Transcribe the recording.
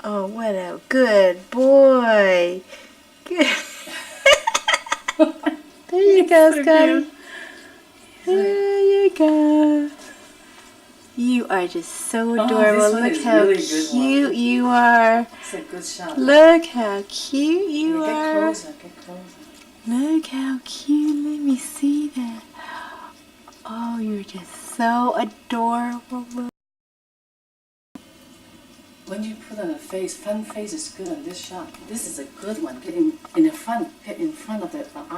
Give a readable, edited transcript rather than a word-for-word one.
Oh, what a good boy. Good. There you go, Scotty. There you go. You are just so adorable. Look how cute you are. It's a good shot. Look how cute you are. Get closer, get closer. Look how cute. Let me see that. Oh, you're just so adorable. When you put on a face, front face is good on this shot. This is a good one. Get in the front. Get in front of the eye.